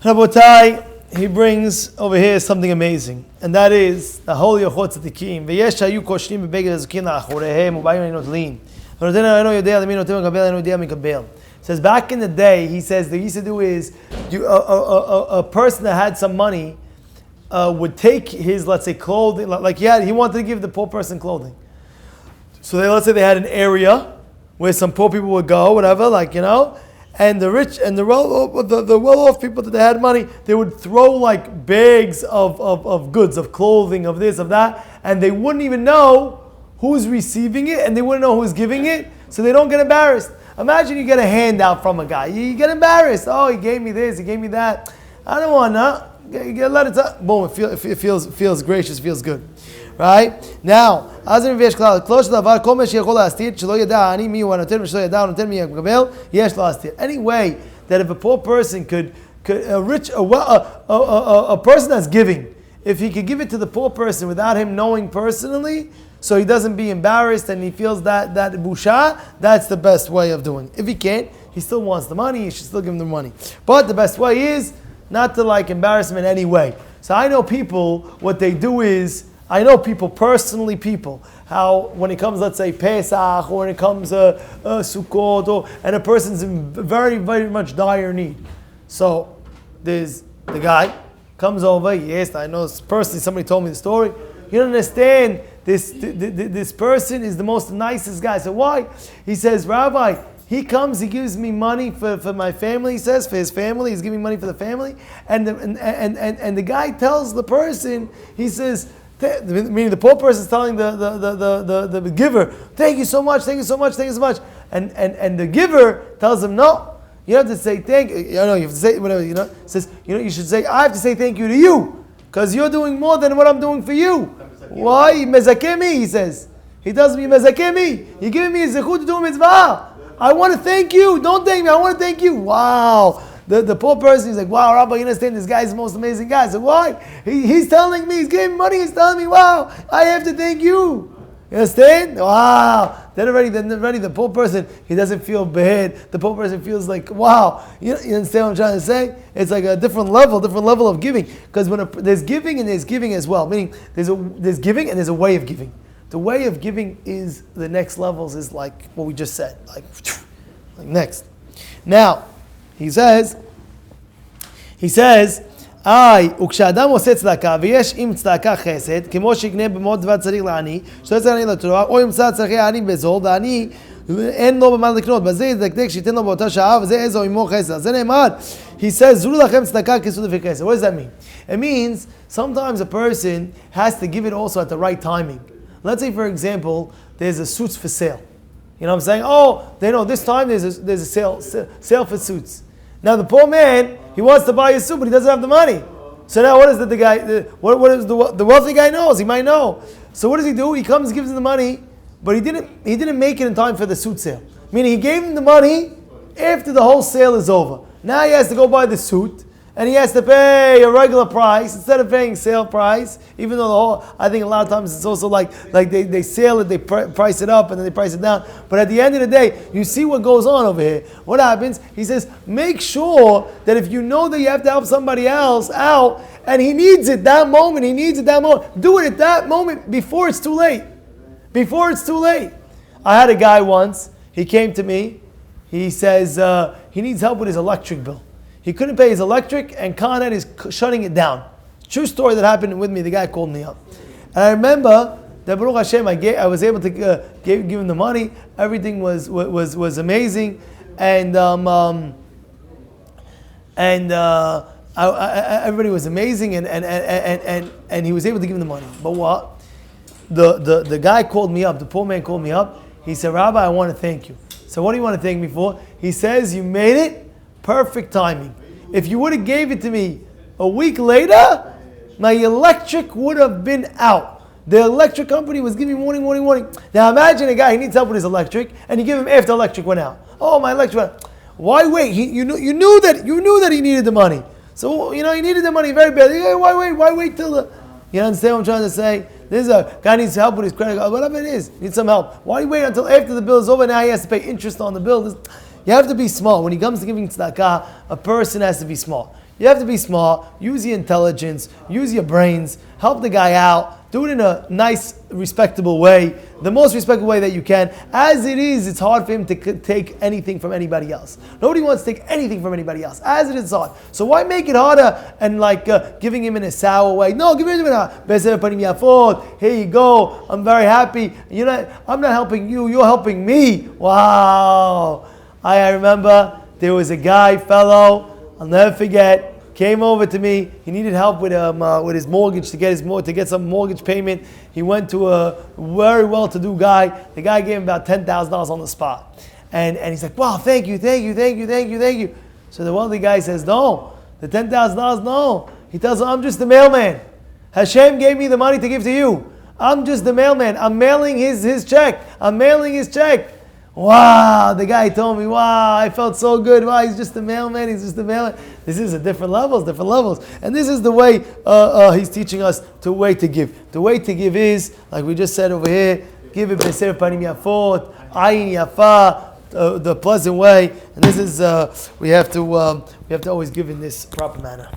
Rabotai, he brings over here something amazing, and that is the holy Orchot Sadikim. V'yesh hayu koshnim b'beged azukim la'achorehem u'bayim notlin. Says back in the day, he says they used to do is a person that had some money would take his, let's say, clothing, like he wanted to give the poor person clothing. So let's say they had an area where some poor people would go, whatever, and the rich and the well-off people that they had money, they would throw like bags of goods, of clothing, of this, of that, and they wouldn't even know who's receiving it, and they wouldn't know who's giving it, so they don't get embarrassed. Imagine you get a handout from a guy. You get embarrassed. Oh, he gave me this, he gave me that. I don't want that. You get let it. Boom, it feels gracious, feels good. Right? Now, anyway, that if a poor person a person that's giving, if he could give it to the poor person without him knowing personally, so he doesn't be embarrassed and he feels that busha, that's the best way of doing it. If he can't, he still wants the money, you should still give him the money. But the best way is not to embarrass him in any way. So I know people, what they do is, I know people, how when it comes, let's say, Pesach, or when it comes Sukkot, and a person's in very, very much dire need. So there's the guy, comes over, yes, I know personally, somebody told me the story. You don't understand, this person is the most nicest guy. So why? He says, Rabbi, he comes, he gives me money for my family, he says, for his family, he's giving me money for the family, and the guy tells the person, he says, meaning the poor person is telling the giver, thank you so much, and the giver tells him, no, you have to say thank you. You have to say whatever, says, you should say, I have to say thank you to you, because you're doing more than what I'm doing for you. Why? Mezakemi, he says. He tells me, Mezakemi, you're giving me a zechut to do a mitzvah. I want to thank you. Don't thank me, I want to thank you. Wow. The poor person is like, wow, Rabbi, you understand, this guy is the most amazing guy. I said, why? He's telling me, he's giving me money, he's telling me, wow, I have to thank you. You understand? Wow. Then already the poor person, he doesn't feel bad. The poor person feels like, wow. You understand what I'm trying to say? It's like a different level of giving. Because when there's giving and there's giving as well. Meaning there's giving and there's a way of giving. The way of giving is the next levels is like what we just said. Like next. Now, he says, וכשאדם עושה צדקה, ויש עם צדקה חסד, כמו שיקנה במאות דבר צריך לעני, שלא צריך לעני לתורה, או ימצא צרכי העני בזול, ועני אין לו במה לקנות, בזה ידקדק שייתן לו באותה שעה, וזה איזו עמו חסד. אז זה נאמר, he says, זרו לכם צדקה כסוד לפי חסד. What does that mean? It means, sometimes a person has to give it also at the right timing. Let's say, for example, there's a suits for sale. You know what I'm saying? Oh, they know this time there's a sale for suits. Now the poor man, he wants to buy a suit, but he doesn't have the money. So now what is what is the wealthy guy knows? He might know. So what does he do? He comes, gives him the money, but he didn't make it in time for the suit sale. Meaning he gave him the money after the whole sale is over. Now he has to go buy the suit, and he has to pay a regular price instead of paying sale price. Even though I think a lot of times it's also like they sale it, they price it up, and then they price it down. But at the end of the day, you see what goes on over here. What happens? He says, make sure that if you know that you have to help somebody else out, and he needs it that moment, do it at that moment before it's too late. I had a guy once, he came to me, he says he needs help with his electric bill. He couldn't pay his electric, and Con Ed is shutting it down. True story that happened with me. The guy called me up, and I remember that Baruch Hashem, I was able to give him the money. Everything was amazing, and everybody was amazing, and he was able to give him the money. But what? The guy called me up. The poor man called me up. He said, Rabbi, I want to thank you. So what do you want to thank me for? He says, you made it. Perfect timing. If you would have gave it to me a week later, my electric would have been out. The electric company was giving me warning. Now imagine a guy, he needs help with his electric, and you give him after electric went out. Oh, my electric went out. Why wait? You knew that he needed the money. So he needed the money very badly. Why wait till the? You understand what I'm trying to say? This is a guy needs help with his credit card, whatever it is, needs some help. Why wait until after the bill is over? Now he has to pay interest on the bill. You have to be smart. When it comes to giving tzedakah, a person has to be smart. You have to be smart, use your intelligence, use your brains, help the guy out, do it in a nice, respectable way, the most respectable way that you can. As it is, it's hard for him to take anything from anybody else. Nobody wants to take anything from anybody else. As it is, it's hard. So why make it harder and giving him in a sour way? No, give him in a Bezrat Hashem. Here you go. I'm very happy. I'm not helping you. You're helping me. Wow. I remember there was a fellow. I'll never forget, came over to me. He needed help with his mortgage to get some mortgage payment. He went to a very well-to-do guy. The guy gave him about $10,000 on the spot. And he's like, wow, thank you. So the wealthy guy says, no, the $10,000, no. He tells him, I'm just the mailman. Hashem gave me the money to give to you. I'm just the mailman. I'm mailing his check. Wow, the guy told me, wow, I felt so good. Wow, he's just a mailman. This is a different levels. And this is the way he's teaching us the way to give. The way to give is, like we just said over here, give it b'seir panim yafot, ayin yafa, the pleasant way. And this is, we have to always give in this proper manner.